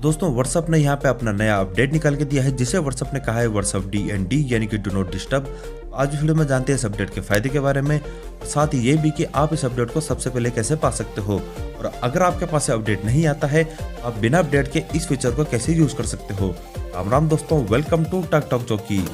दोस्तों व्हाट्सएप ने यहाँ पे अपना नया अपडेट निकाल के दिया है, जिसे व्हाट्सएप ने कहा है व्हाट्सएप DND यानी कि डू नॉट डिस्टर्ब। आज इस वीडियो में जानते हैं इस अपडेट के फायदे के बारे में, साथ ही ये भी कि आप इस अपडेट को सबसे पहले कैसे पा सकते हो, और अगर आपके पास अपडेट नहीं आता है तो आप बिना अपडेट के इस फीचर को कैसे यूज कर सकते हो। राम राम दोस्तों, वेलकम टू टॉक जॉकी।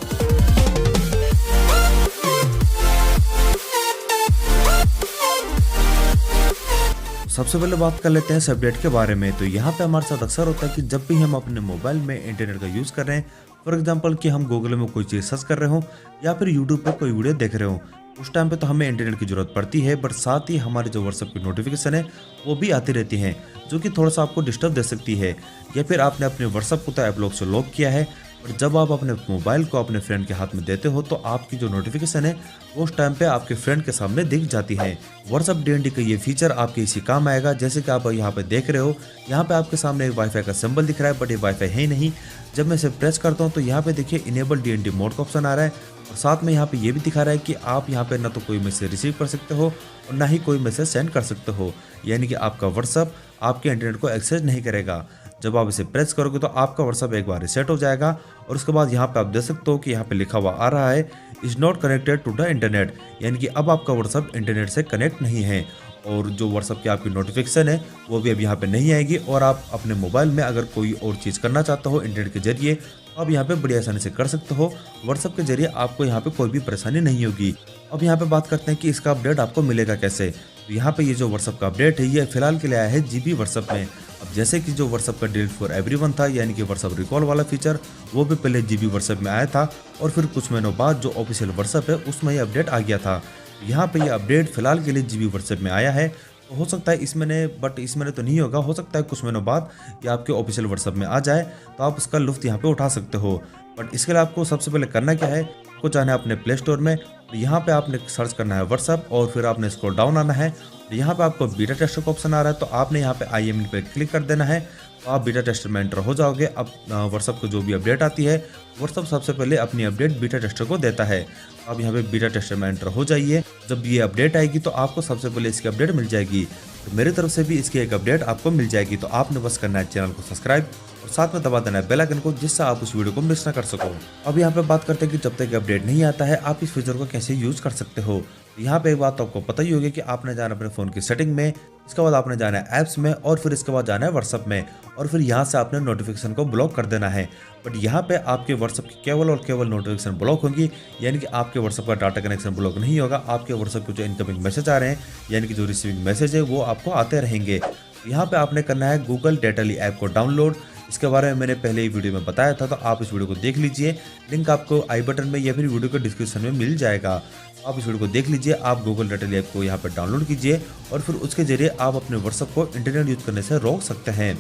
सबसे पहले बात कर लेते हैं इस अपडेट के बारे में। तो यहाँ पे हमारे साथ अक्सर होता है कि जब भी हम अपने मोबाइल में इंटरनेट का यूज़ कर रहे हैं, फॉर एग्जांपल कि हम गूगल में कोई चीज़ सर्च कर रहे हो या फिर यूट्यूब पर कोई वीडियो देख रहे हो, उस टाइम पे तो हमें इंटरनेट की ज़रूरत पड़ती है, बट साथ ही हमारे जो व्हाट्सएप की नोटिफिकेशन है वो भी आती रहती हैं, जो कि थोड़ा सा आपको डिस्टर्ब दे सकती है। या फिर आपने अपने व्हाट्सएप को तो ऐप लॉक से लॉक किया है, और जब आप अपने मोबाइल को अपने फ्रेंड के हाथ में देते हो तो आपकी जो नोटिफिकेशन है वो उस टाइम पे आपके फ्रेंड के सामने दिख जाती है। व्हाट्सएप DND का ये फीचर आपके इसी काम आएगा। जैसे कि आप यहाँ पे देख रहे हो, यहाँ पे आपके सामने एक वाईफाई का सिंबल दिख रहा है, बट ये वाईफाई है ही नहीं। जब मैं इसे प्रेस करता हूँ तो यहाँ पे देखिए इनेबल DND मोड का ऑप्शन आ रहा है, और साथ में यहाँ पे ये भी दिखा रहा है कि आप यहाँ पे ना तो कोई मैसेज रिसीव कर सकते हो और ना ही कोई मैसेज सेंड कर सकते हो, यानी कि आपका व्हाट्सएप आपके इंटरनेट को एक्सेस नहीं करेगा। जब आप इसे प्रेस करोगे तो आपका व्हाट्सएप एक बार रिसेट हो जाएगा, और उसके बाद यहाँ पे आप देख सकते हो कि यहाँ पे लिखा हुआ आ रहा है is not connected to the internet, यानी कि अब आपका व्हाट्सएप इंटरनेट से कनेक्ट नहीं है, और जो व्हाट्सएप की आपकी नोटिफिकेशन है वो भी अब यहाँ पे नहीं आएगी। और आप अपने मोबाइल में अगर कोई और चीज़ करना चाहते हो इंटरनेट के जरिए तो आप यहाँ पे बड़ी आसानी से कर सकते हो। व्हाट्सएप के जरिए आपको यहाँ पे कोई भी परेशानी नहीं होगी। अब यहाँ पे बात करते हैं कि इसका अपडेट आपको मिलेगा कैसे। तो यहाँ पे ये जो व्हाट्सएप का अपडेट है ये फिलहाल के लिए आया है GB व्हाट्सएप में। अब जैसे कि जो व्हाट्सएप का डिलीट फॉर एवरीवन था, यानी कि व्हाट्सएप रिकॉल वाला फीचर, वो भी पहले GB व्हाट्सएप में आया था, और फिर कुछ महीनों बाद जो ऑफिशियल व्हाट्सएप है उसमें ये अपडेट आ गया था। यहाँ पे ये अपडेट फिलहाल के लिए GB व्हाट्सएप में आया है, तो हो सकता है इस महीने, बट इस महीने तो नहीं होगा, हो सकता है कुछ महीनों बाद ये आपके ऑफिशियल व्हाट्सएप में आ जाए, तो आप उसका लुत्फ यहाँ पे उठा सकते हो। बट इसके लिए आपको सबसे पहले करना क्या है, आपको जाना है अपने प्ले स्टोर में, तो यहाँ पे आपने सर्च करना है व्हाट्सएप, और फिर आपने स्क्रॉल डाउन आना है, तो यहाँ पे आपको बीटा टेस्टर का ऑप्शन आ रहा है, तो आपने यहाँ पे IMN पे क्लिक कर देना है, तो आप बीटा टेस्टर में एंटर हो जाओगे। अब व्हाट्सएप को जो भी अपडेट आती है, व्हाट्सएप सबसे पहले अपनी अपडेट बीटा टेस्टर को देता है। आप यहाँ पे बीटा टेस्टर में एंटर हो जाइए। जब ये अपडेट आएगी तो आपको सबसे पहले इसकी अपडेट मिल जाएगी, तो मेरी तरफ से भी इसकी एक अपडेट आपको मिल जाएगी। तो आपने बस करना है चैनल को सब्सक्राइब और साथ में दबा देना है बेल आइकन को, जिससे आप उस वीडियो को मिस ना कर सको। अब यहाँ पे बात करते हैं कि जब तक अपडेट नहीं आता है आप इस फीचर को कैसे यूज कर सकते हो। यहाँ पे एक बात तो आपको पता ही होगी कि आपने जाना अपने फोन की सेटिंग में, इसके बाद आपने जाना है ऐप्स में, और फिर इसके बाद जाना है व्हाट्सएप में, और फिर यहाँ से आपने नोटिफिकेशन को ब्लॉक कर देना है। बट यहाँ पे आपके व्हाट्सएप की केवल और केवल नोटिफिकेशन ब्लॉक होगी, यानी कि आपके व्हाट्सएप का डाटा कनेक्शन ब्लॉक नहीं होगा। आपके व्हाट्सएप के जो इनकमिंग मैसेज आ रहे हैं, यानी कि जो रिसीविंग मैसेज है, वो आपको आते रहेंगे। यहाँ पे आपने करना है गूगल डेटाली ऐप को डाउनलोड। इसके बारे में मैंने पहले ही वीडियो में बताया था, तो आप इस वीडियो को देख लीजिए, लिंक आपको आई बटन में या फिर वीडियो के डिस्क्रिप्शन में मिल जाएगा। आप इस वीडियो को देख लीजिए, आप गूगल डेटाली ऐप को यहाँ पर डाउनलोड कीजिए, और फिर उसके जरिए आप अपने व्हाट्सएप को इंटरनेट यूज करने से रोक सकते हैं।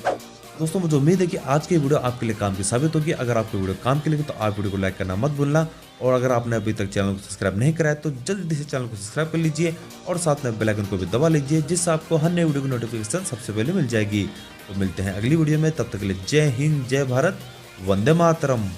दोस्तों मुझे उम्मीद है कि आज की वीडियो आपके लिए काम की साबित होगी। अगर आपको वीडियो काम की लगी तो आप वीडियो को लाइक करना मत भूलना, और अगर आपने अभी तक चैनल को सब्सक्राइब नहीं कराया तो जल्दी से चैनल को सब्सक्राइब कर लीजिए, और साथ में बेल आइकन को भी दबा लीजिए, जिससे आपको हर नई वीडियो की नोटिफिकेशन सबसे पहले मिल जाएगी। तो मिलते हैं अगली वीडियो में, तब तक के लिए जय हिंद, जय भारत, वंदे मातरम।